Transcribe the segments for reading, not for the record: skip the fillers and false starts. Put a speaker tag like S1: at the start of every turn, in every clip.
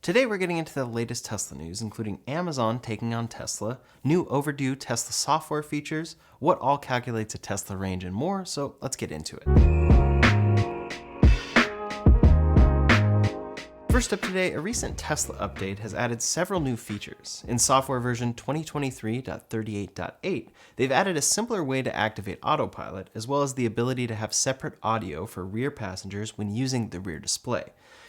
S1: Today we're getting into the latest Tesla news, including Amazon taking on Tesla, new overdue Tesla software features, what all calculates a Tesla range, and more, so let's get into it. First up today, a recent Tesla update has added several new features. In software version 2023.38.8, they've added a simpler way to activate Autopilot, as well as the ability to have separate audio for rear passengers when using the rear display.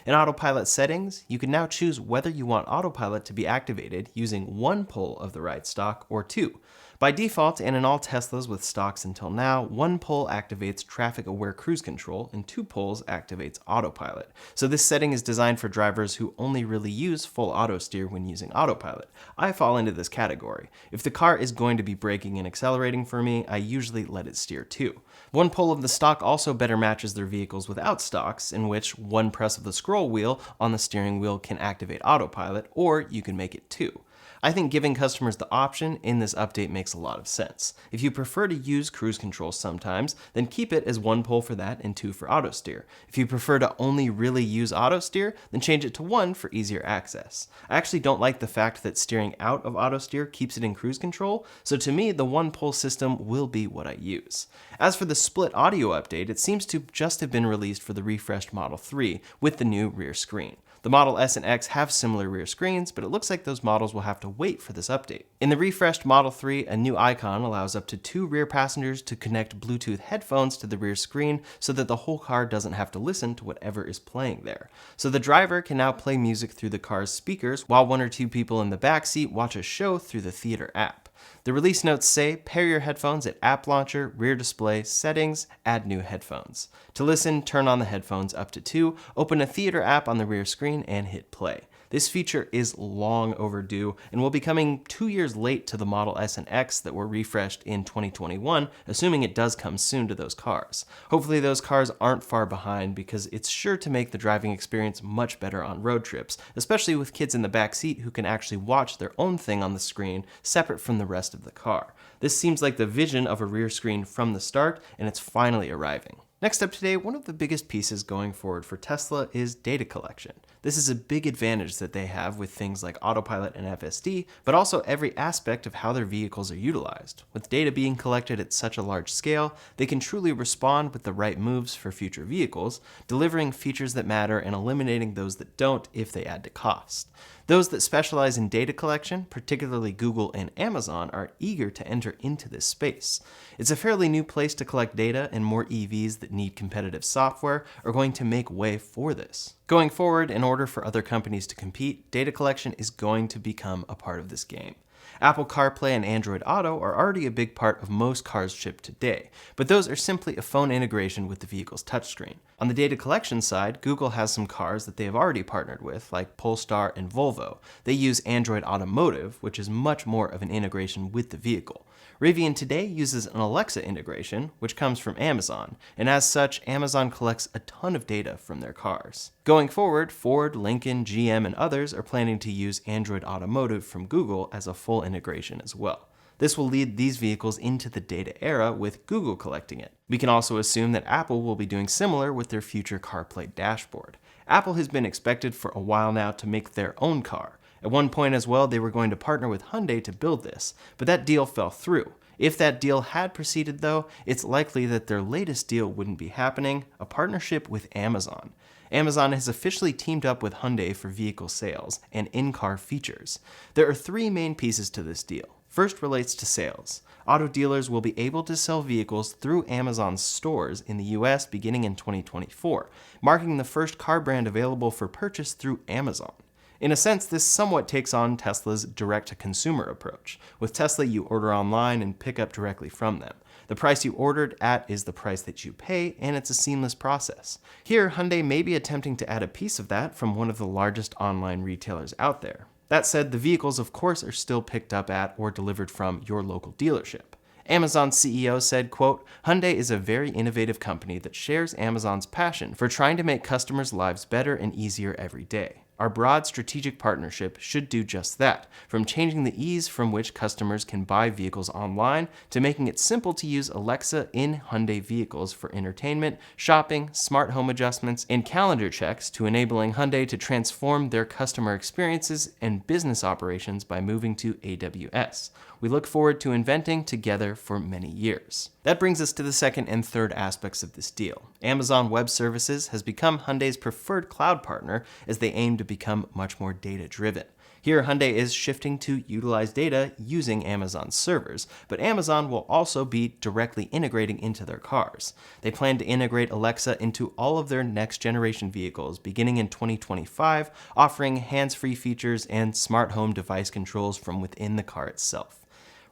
S1: In Autopilot settings, you can now choose whether you want Autopilot to be activated using one pull of the right stalk or two. By default, and in all Teslas with stalks until now, one pull activates traffic-aware cruise control and two pulls activates Autopilot. So this setting is designed for drivers who only really use full auto steer when using Autopilot. I fall into this category. If the car is going to be braking and accelerating for me, I usually let it steer too. One pull of the stalk also better matches their vehicles without stalks, in which one press of the scroll wheel on the steering wheel can activate Autopilot, or you can make it two. I think giving customers the option in this update makes a lot of sense. If you prefer to use cruise control sometimes, then keep it as one pull for that and two for auto steer. If you prefer to only really use auto steer, then change it to one for easier access. I actually don't like the fact that steering out of auto steer keeps it in cruise control, so to me, the one pull system will be what I use. As for the split audio update, it seems to just have been released for the refreshed Model 3 with the new rear screen. The Model S and X have similar rear screens, but it looks like those models will have to wait for this update. In the refreshed Model 3, a new icon allows up to two rear passengers to connect Bluetooth headphones to the rear screen so that the whole car doesn't have to listen to whatever is playing there. So the driver can now play music through the car's speakers while one or two people in the backseat watch a show through the theater app. The release notes say, pair your headphones at App Launcher, Rear Display, Settings, add new headphones. To listen, turn on the headphones up to two, open a theater app on the rear screen, and hit play. This feature is long overdue and will be coming 2 years late to the Model S and X that were refreshed in 2021, assuming it does come soon to those cars. Hopefully those cars aren't far behind because it's sure to make the driving experience much better on road trips, especially with kids in the back seat who can actually watch their own thing on the screen separate from the rest of the car. This seems like the vision of a rear screen from the start, and it's finally arriving. Next up today, one of the biggest pieces going forward for Tesla is data collection. This is a big advantage that they have with things like Autopilot and FSD, but also every aspect of how their vehicles are utilized. With data being collected at such a large scale, they can truly respond with the right moves for future vehicles, delivering features that matter and eliminating those that don't if they add to cost. Those that specialize in data collection, particularly Google and Amazon, are eager to enter into this space. It's a fairly new place to collect data, and more EVs that need competitive software are going to make way for this. Going forward, in order for other companies to compete, data collection is going to become a part of this game. Apple CarPlay and Android Auto are already a big part of most cars shipped today, but those are simply a phone integration with the vehicle's touchscreen. On the data collection side, Google has some cars that they have already partnered with, like Polestar and Volvo. They use Android Automotive, which is much more of an integration with the vehicle. Rivian today uses an Alexa integration, which comes from Amazon, and as such, Amazon collects a ton of data from their cars. Going forward, Ford, Lincoln, GM, and others are planning to use Android Automotive from Google as a full integration as well. This will lead these vehicles into the data era with Google collecting it. We can also assume that Apple will be doing similar with their future CarPlay dashboard. Apple has been expected for a while now to make their own car. At one point as well, they were going to partner with Hyundai to build this, but that deal fell through. If that deal had proceeded though, it's likely that their latest deal wouldn't be happening, a partnership with Amazon. Amazon has officially teamed up with Hyundai for vehicle sales and in-car features. There are three main pieces to this deal. First relates to sales. Auto dealers will be able to sell vehicles through Amazon's stores in the US beginning in 2024, marking the first car brand available for purchase through Amazon. In a sense, this somewhat takes on Tesla's direct-to-consumer approach. With Tesla, you order online and pick up directly from them. The price you ordered at is the price that you pay, and it's a seamless process. Here, Hyundai may be attempting to add a piece of that from one of the largest online retailers out there. That said, the vehicles, of course, are still picked up at or delivered from your local dealership. Amazon CEO said, quote, "Hyundai is a very innovative company that shares Amazon's passion for trying to make customers' lives better and easier every day. Our broad strategic partnership should do just that, from changing the ease from which customers can buy vehicles online to making it simple to use Alexa in Hyundai vehicles for entertainment, shopping, smart home adjustments, and calendar checks, to enabling Hyundai to transform their customer experiences and business operations by moving to AWS. We look forward to inventing together for many years. That brings us to the second and third aspects of this deal. Amazon Web Services has become Hyundai's preferred cloud partner as they aim to become much more data-driven. Here, Hyundai is shifting to utilize data using Amazon servers, but Amazon will also be directly integrating into their cars. They plan to integrate Alexa into all of their next-generation vehicles beginning in 2025, offering hands-free features and smart home device controls from within the car itself.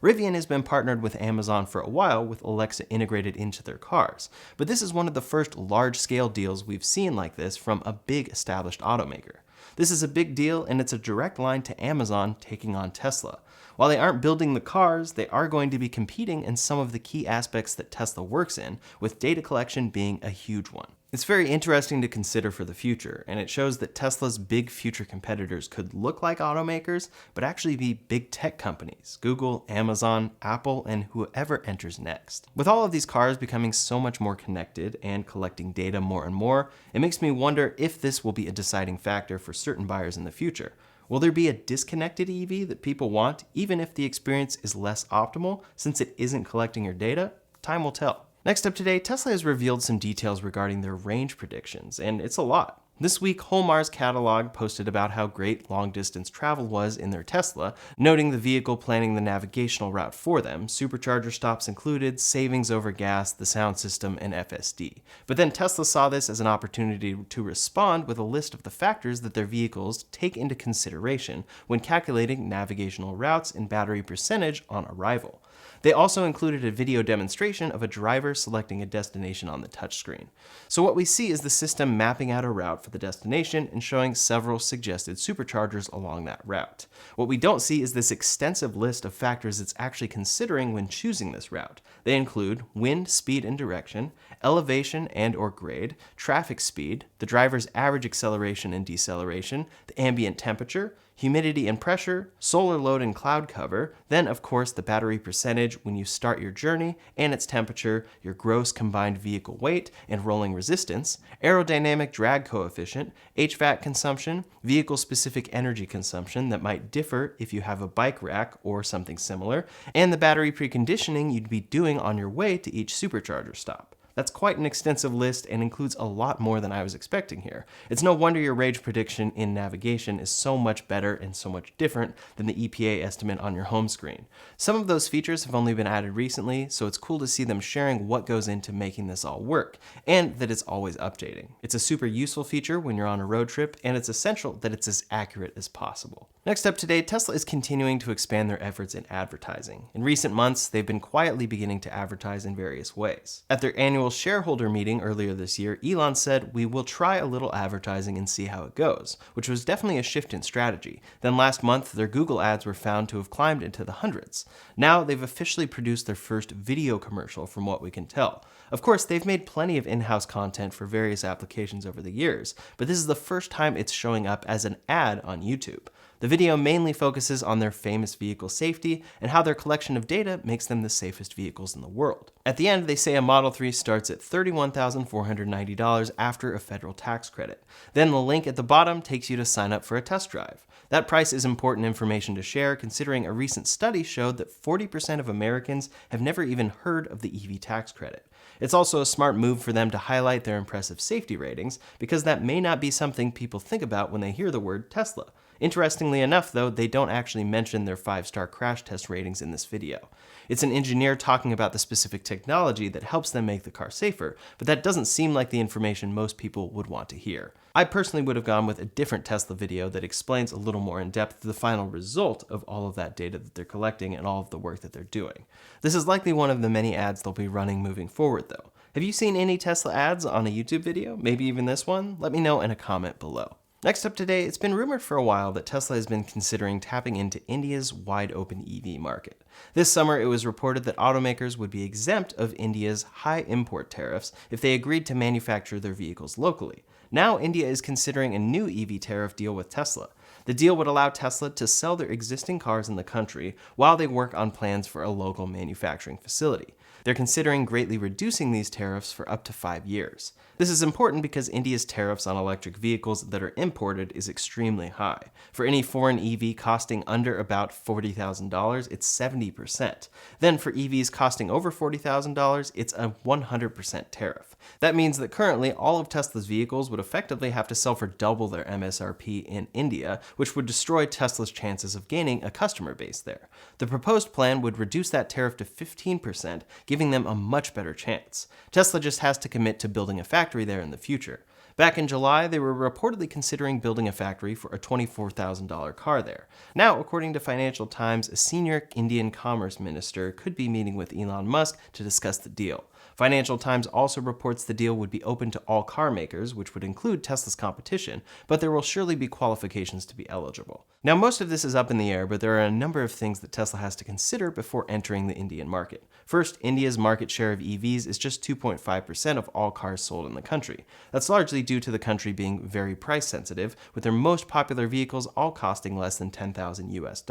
S1: Rivian has been partnered with Amazon for a while with Alexa integrated into their cars, but this is one of the first large-scale deals we've seen like this from a big established automaker. This is a big deal, and it's a direct line to Amazon taking on Tesla. While they aren't building the cars, they are going to be competing in some of the key aspects that Tesla works in, with data collection being a huge one. It's very interesting to consider for the future, and it shows that Tesla's big future competitors could look like automakers, but actually be big tech companies: Google, Amazon, Apple, and whoever enters next. With all of these cars becoming so much more connected and collecting data more and more, it makes me wonder if this will be a deciding factor for certain buyers in the future. Will there be a disconnected EV that people want, even if the experience is less optimal, since it isn't collecting your data? Time will tell. Next up today, Tesla has revealed some details regarding their range predictions, and it's a lot. This week, Holmar's catalog posted about how great long-distance travel was in their Tesla, noting the vehicle planning the navigational route for them, supercharger stops included, savings over gas, the sound system, and FSD. But then Tesla saw this as an opportunity to respond with a list of the factors that their vehicles take into consideration when calculating navigational routes and battery percentage on arrival. They also included a video demonstration of a driver selecting a destination on the touchscreen. So what we see is the system mapping out a route for the destination and showing several suggested superchargers along that route. What we don't see is this extensive list of factors it's actually considering when choosing this route. They include wind, speed, and direction, elevation and or grade, traffic speed, the driver's average acceleration and deceleration, the ambient temperature, humidity and pressure, solar load and cloud cover, then of course the battery percentage when you start your journey and its temperature, your gross combined vehicle weight and rolling resistance, aerodynamic drag coefficient, HVAC consumption, vehicle-specific energy consumption that might differ if you have a bike rack or something similar, and the battery preconditioning you'd be doing on your way to each supercharger stop. That's quite an extensive list and includes a lot more than I was expecting here. It's no wonder your range prediction in navigation is so much better and so much different than the EPA estimate on your home screen. Some of those features have only been added recently, so it's cool to see them sharing what goes into making this all work, and that it's always updating. It's a super useful feature when you're on a road trip, and it's essential that it's as accurate as possible. Next up today, Tesla is continuing to expand their efforts in advertising. In recent months, they've been quietly beginning to advertise in various ways. At their annual shareholder meeting earlier this year, Elon said, "We will try a little advertising and see how it goes," which was definitely a shift in strategy. Then last month, their Google ads were found to have climbed into the hundreds. Now they've officially produced their first video commercial from what we can tell. Of course, they've made plenty of in-house content for various applications over the years, but this is the first time it's showing up as an ad on YouTube. The video mainly focuses on their famous vehicle safety and how their collection of data makes them the safest vehicles in the world. At the end, they say a Model 3 starts at $31,490 after a federal tax credit. Then the link at the bottom takes you to sign up for a test drive. That price is important information to share, considering a recent study showed that 40% of Americans have never even heard of the EV tax credit. It's also a smart move for them to highlight their impressive safety ratings, because that may not be something people think about when they hear the word Tesla. Interestingly enough, though, they don't actually mention their 5-star crash test ratings in this video. It's an engineer talking about the specific technology that helps them make the car safer, but that doesn't seem like the information most people would want to hear. I personally would have gone with a different Tesla video that explains a little more in depth the final result of all of that data that they're collecting and all of the work that they're doing. This is likely one of the many ads they'll be running moving forward, though. Have you seen any Tesla ads on a YouTube video? Maybe even this one? Let me know in a comment below. Next up today, it's been rumored for a while that Tesla has been considering tapping into India's wide open EV market. This summer, it was reported that automakers would be exempt of India's high import tariffs if they agreed to manufacture their vehicles locally. Now India is considering a new EV tariff deal with Tesla. The deal would allow Tesla to sell their existing cars in the country while they work on plans for a local manufacturing facility. They're considering greatly reducing these tariffs for up to 5 years. This is important because India's tariffs on electric vehicles that are imported is extremely high. For any foreign EV costing under about $40,000, it's 70%. Then for EVs costing over $40,000, it's a 100% tariff. That means that currently all of Tesla's vehicles would effectively have to sell for double their MSRP in India, which would destroy Tesla's chances of gaining a customer base there. The proposed plan would reduce that tariff to 15%, giving them a much better chance. Tesla just has to commit to building a factory there in the future. Back in July, they were reportedly considering building a factory for a $24,000 car there. Now, according to Financial Times, a senior Indian commerce minister could be meeting with Elon Musk to discuss the deal. Financial Times also reports the deal would be open to all car makers, which would include Tesla's competition, but there will surely be qualifications to be eligible. Now, most of this is up in the air, but there are a number of things that Tesla has to consider before entering the Indian market. First, India's market share of EVs is just 2.5% of all cars sold in the country. That's largely due to the country being very price sensitive, with their most popular vehicles all costing less than $10,000 US.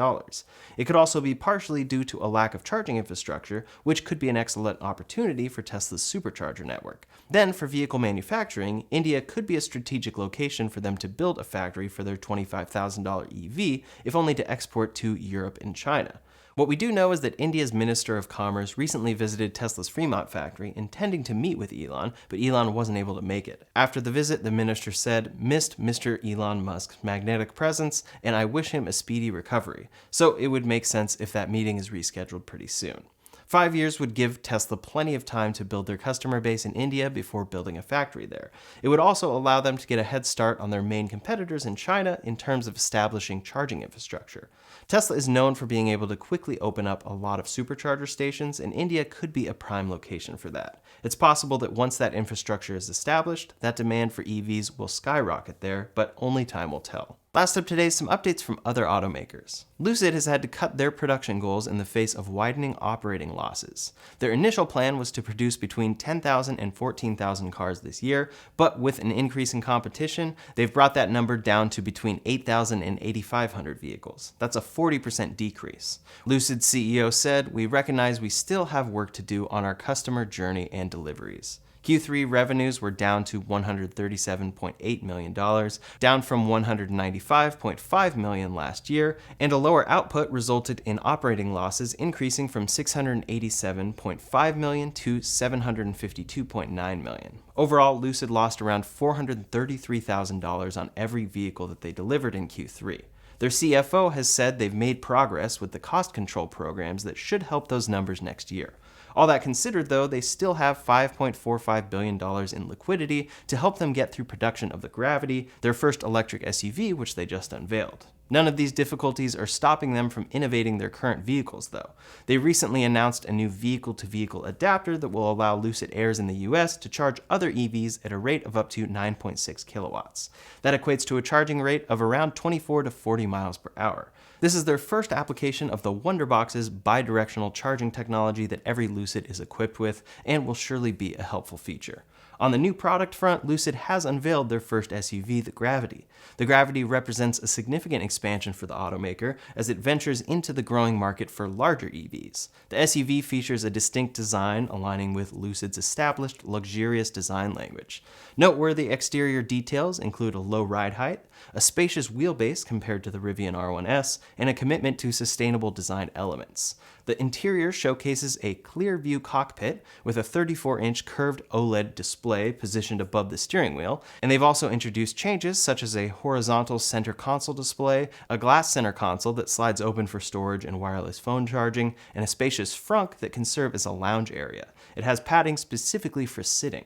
S1: It could also be partially due to a lack of charging infrastructure, which could be an excellent opportunity for Tesla's supercharger network. Then, for vehicle manufacturing, India could be a strategic location for them to build a factory for their $25,000 EV, if only to export to Europe and China. What we do know is that India's Minister of Commerce recently visited Tesla's Fremont factory, intending to meet with Elon, but Elon wasn't able to make it. After the visit, the minister said, "Missed Mr. Elon Musk's magnetic presence, and I wish him a speedy recovery." So it would make sense if that meeting is rescheduled pretty soon. 5 years would give Tesla plenty of time to build their customer base in India before building a factory there. It would also allow them to get a head start on their main competitors in China in terms of establishing charging infrastructure. Tesla is known for being able to quickly open up a lot of supercharger stations, and India could be a prime location for that. It's possible that once that infrastructure is established, that demand for EVs will skyrocket there, but only time will tell. Last up today, some updates from other automakers. Lucid has had to cut their production goals in the face of widening operating losses. Their initial plan was to produce between 10,000 and 14,000 cars this year, but with an increase in competition, they've brought that number down to between 8,000 and 8,500 vehicles. That's a 40% decrease. Lucid's CEO said, "We recognize we still have work to do on our customer journey and deliveries." Q3 revenues were down to $137.8 million, down from $195.5 million last year, and a lower output resulted in operating losses increasing from $687.5 million to $752.9 million. Overall, Lucid lost around $433,000 on every vehicle that they delivered in Q3. Their CFO has said they've made progress with the cost control programs that should help those numbers next year. All that considered, though, they still have $5.45 billion in liquidity to help them get through production of the Gravity, their first electric SUV, which they just unveiled. None of these difficulties are stopping them from innovating their current vehicles, though. They recently announced a new vehicle-to-vehicle adapter that will allow Lucid Airs in the US to charge other EVs at a rate of up to 9.6 kilowatts. That equates to a charging rate of around 24 to 40 miles per hour. This is their first application of the Wonderbox's bidirectional charging technology that every Lucid is equipped with, and will surely be a helpful feature. On the new product front, Lucid has unveiled their first SUV, the Gravity. The Gravity represents a significant expansion for the automaker as it ventures into the growing market for larger EVs. The SUV features a distinct design aligning with Lucid's established luxurious design language. Noteworthy exterior details include a low ride height, a spacious wheelbase compared to the Rivian R1S, and a commitment to sustainable design elements. The interior showcases a clear view cockpit with a 34-inch curved OLED display positioned above the steering wheel, and they've also introduced changes such as a horizontal center console display, a glass center console that slides open for storage and wireless phone charging, and a spacious frunk that can serve as a lounge area. It has padding specifically for sitting.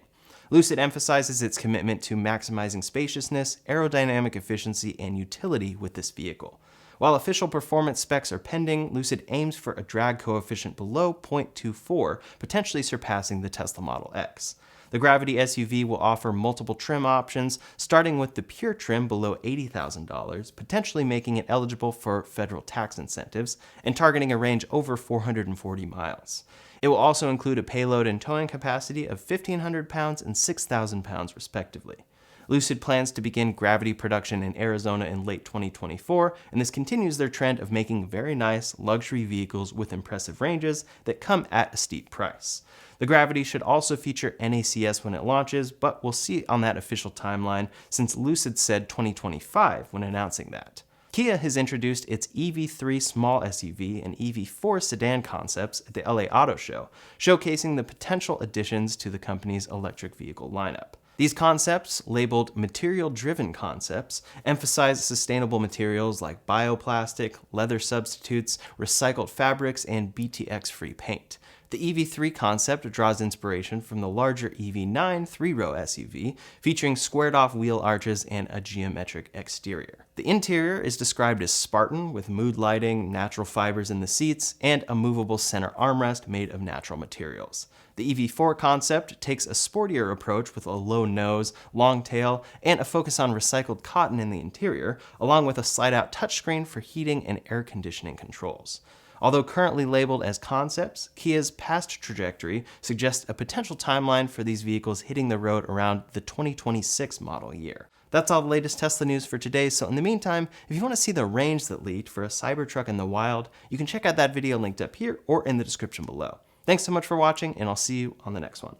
S1: Lucid emphasizes its commitment to maximizing spaciousness, aerodynamic efficiency, and utility with this vehicle. While official performance specs are pending, Lucid aims for a drag coefficient below 0.24, potentially surpassing the Tesla Model X. The Gravity SUV will offer multiple trim options, starting with the pure trim below $80,000, potentially making it eligible for federal tax incentives, and targeting a range over 440 miles. It will also include a payload and towing capacity of 1,500 pounds and 6,000 pounds respectively. Lucid plans to begin Gravity production in Arizona in late 2024, and this continues their trend of making very nice luxury vehicles with impressive ranges that come at a steep price. The Gravity should also feature NACS when it launches, but we'll see on that official timeline since Lucid said 2025 when announcing that. Kia has introduced its EV3 small SUV and EV4 sedan concepts at the LA Auto Show, showcasing the potential additions to the company's electric vehicle lineup. These concepts, labeled material-driven concepts, emphasize sustainable materials like bioplastic, leather substitutes, recycled fabrics, and BTX-free paint. The EV3 concept draws inspiration from the larger EV9 three-row SUV, featuring squared-off wheel arches and a geometric exterior. The interior is described as Spartan, with mood lighting, natural fibers in the seats, and a movable center armrest made of natural materials. The EV4 concept takes a sportier approach with a low nose, long tail, and a focus on recycled cotton in the interior, along with a slide-out touchscreen for heating and air conditioning controls. Although currently labeled as concepts, Kia's past trajectory suggests a potential timeline for these vehicles hitting the road around the 2026 model year. That's all the latest Tesla news for today, so in the meantime, if you want to see the range that leaked for a Cybertruck in the wild, you can check out that video linked up here or in the description below. Thanks so much for watching, and I'll see you on the next one.